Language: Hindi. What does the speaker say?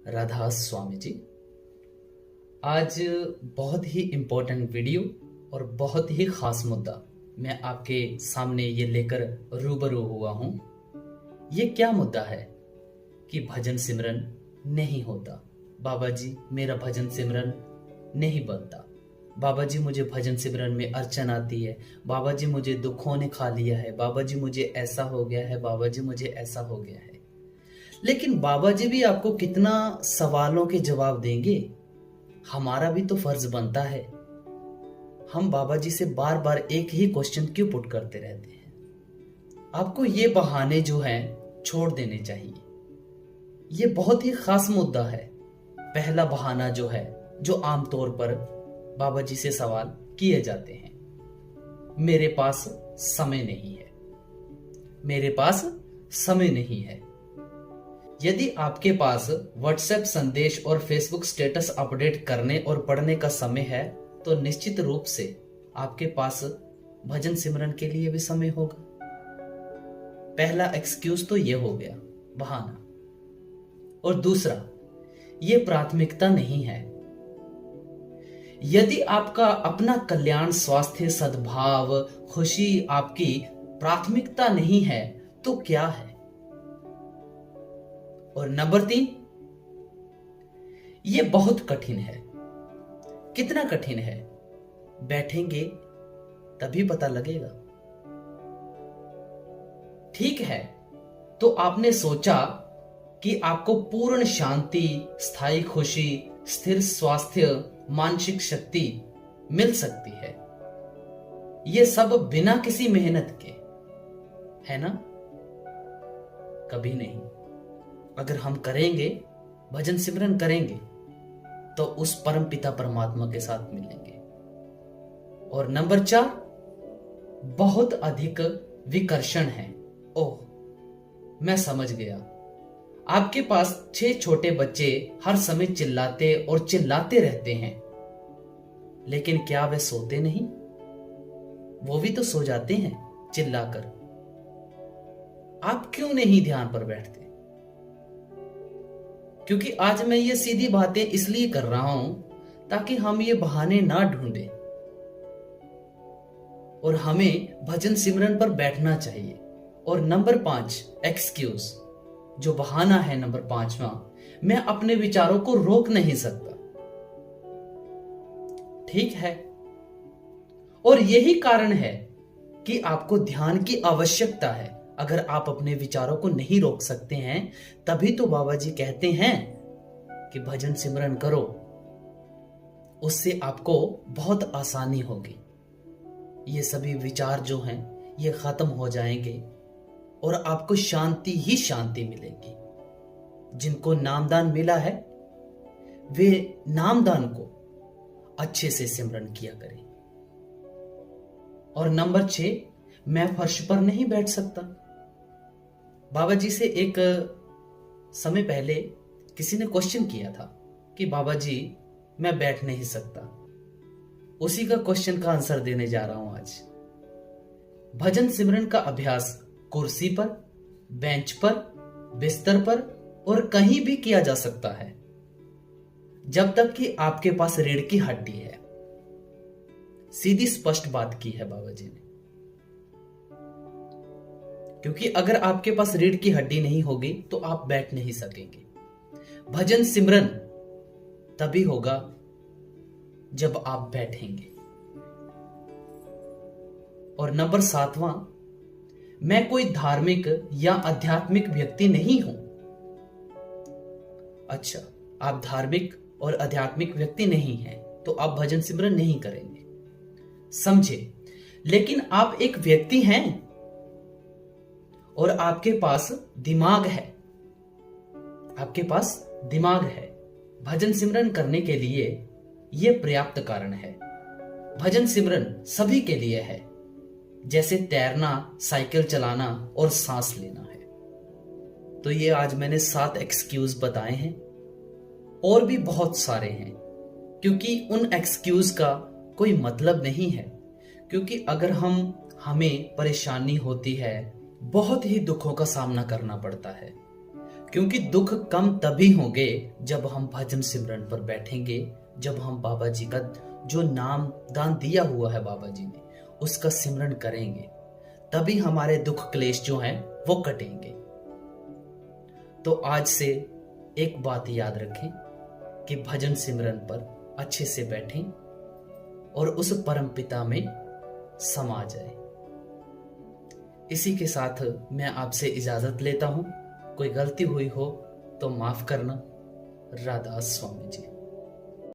राधा स्वामी जी। आज बहुत ही इम्पोर्टेंट वीडियो और बहुत ही ख़ास मुद्दा मैं आपके सामने ये लेकर रूबरू हुआ हूँ। ये क्या मुद्दा है कि भजन सिमरन नहीं होता। बाबा जी मेरा भजन सिमरन नहीं बनता। बाबा जी मुझे भजन सिमरन में अड़चन आती है। बाबा जी मुझे दुखों ने खा लिया है। बाबा जी मुझे ऐसा हो गया है। बाबा जी मुझे ऐसा हो गया है। लेकिन बाबा जी भी आपको कितना सवालों के जवाब देंगे। हमारा भी तो फर्ज बनता है। हम बाबा जी से बार बार एक ही क्वेश्चन क्यों पुट करते रहते हैं। आपको ये बहाने जो हैं छोड़ देने चाहिए। ये बहुत ही खास मुद्दा है। पहला बहाना जो है, जो आमतौर पर बाबा जी से सवाल किए जाते हैं, मेरे पास समय नहीं है। मेरे पास समय नहीं है। यदि आपके पास व्हाट्सएप संदेश और फेसबुक स्टेटस अपडेट करने और पढ़ने का समय है तो निश्चित रूप से आपके पास भजन सिमरन के लिए भी समय होगा। पहला एक्सक्यूज तो ये हो गया, बहाना। और दूसरा, ये प्राथमिकता नहीं है। यदि आपका अपना कल्याण, स्वास्थ्य, सद्भाव, खुशी आपकी प्राथमिकता नहीं है तो क्या है। और नंबर 3, ये बहुत कठिन है। कितना कठिन है, बैठेंगे तभी पता लगेगा। ठीक है, तो आपने सोचा कि आपको पूर्ण शांति, स्थायी खुशी, स्थिर स्वास्थ्य, मानसिक शक्ति मिल सकती है। ये सब बिना किसी मेहनत के, है ना? कभी नहीं। अगर हम करेंगे, भजन सिमरन करेंगे, तो उस परम पिता परमात्मा के साथ मिलेंगे। और नंबर 4, बहुत अधिक विकर्षण है। ओह, मैं समझ गया। आपके पास 6 छोटे बच्चे हर समय चिल्लाते और चिल्लाते रहते हैं, लेकिन क्या वे सोते नहीं? वो भी तो सो जाते हैं चिल्लाकर। आप क्यों नहीं ध्यान पर बैठते? क्योंकि आज मैं ये सीधी बातें इसलिए कर रहा हूं ताकि हम ये बहाने ना ढूंढें और हमें भजन सिमरन पर बैठना चाहिए। और नंबर 5 एक्सक्यूज, जो बहाना है नंबर 5वां, मैं अपने विचारों को रोक नहीं सकता। ठीक है, और यही कारण है कि आपको ध्यान की आवश्यकता है। अगर आप अपने विचारों को नहीं रोक सकते हैं, तभी तो बाबा जी कहते हैं कि भजन सिमरन करो। उससे आपको बहुत आसानी होगी। ये सभी विचार जो हैं ये खत्म हो जाएंगे और आपको शांति ही शांति मिलेगी। जिनको नामदान मिला है वे नामदान को अच्छे से सिमरन किया करें। और नंबर 6, मैं फर्श पर नहीं बैठ सकता। बाबा जी से एक समय पहले किसी ने क्वेश्चन किया था कि बाबा जी मैं बैठ नहीं सकता। उसी का क्वेश्चन का आंसर देने जा रहा हूं आज। भजन सिमरन का अभ्यास कुर्सी पर, बेंच पर, बिस्तर पर और कहीं भी किया जा सकता है, जब तक कि आपके पास रीढ़ की हड्डी है। सीधी स्पष्ट बात की है बाबा जी ने। क्योंकि अगर आपके पास रीढ़ की हड्डी नहीं होगी तो आप बैठ नहीं सकेंगे। भजन सिमरन तभी होगा जब आप बैठेंगे। और नंबर 7वां, मैं कोई धार्मिक या आध्यात्मिक व्यक्ति नहीं हूं। अच्छा, आप धार्मिक और आध्यात्मिक व्यक्ति नहीं हैं तो आप भजन सिमरन नहीं करेंगे, समझे। लेकिन आप एक व्यक्ति हैं और आपके पास दिमाग है। आपके पास दिमाग है। भजन सिमरन करने के लिए यह पर्याप्त कारण है। भजन सिमरन सभी के लिए है, जैसे तैरना, साइकिल चलाना और सांस लेना है। तो ये आज मैंने 7 एक्सक्यूज बताए हैं, और भी बहुत सारे हैं, क्योंकि उन एक्सक्यूज का कोई मतलब नहीं है। क्योंकि अगर हमें परेशानी होती है, बहुत ही दुखों का सामना करना पड़ता है, क्योंकि दुख कम तभी होंगे जब हम भजन सिमरन पर बैठेंगे, जब हम बाबा जी का जो नाम दान दिया हुआ है बाबा जी ने उसका सिमरन करेंगे, तभी हमारे दुख क्लेश जो हैं वो कटेंगे। तो आज से एक बात याद रखें कि भजन सिमरन पर अच्छे से बैठें और उस परमपिता में समा जाए। इसी के साथ मैं आपसे इजाजत लेता हूं। कोई गलती हुई हो तो माफ करना। राधा स्वामी जी।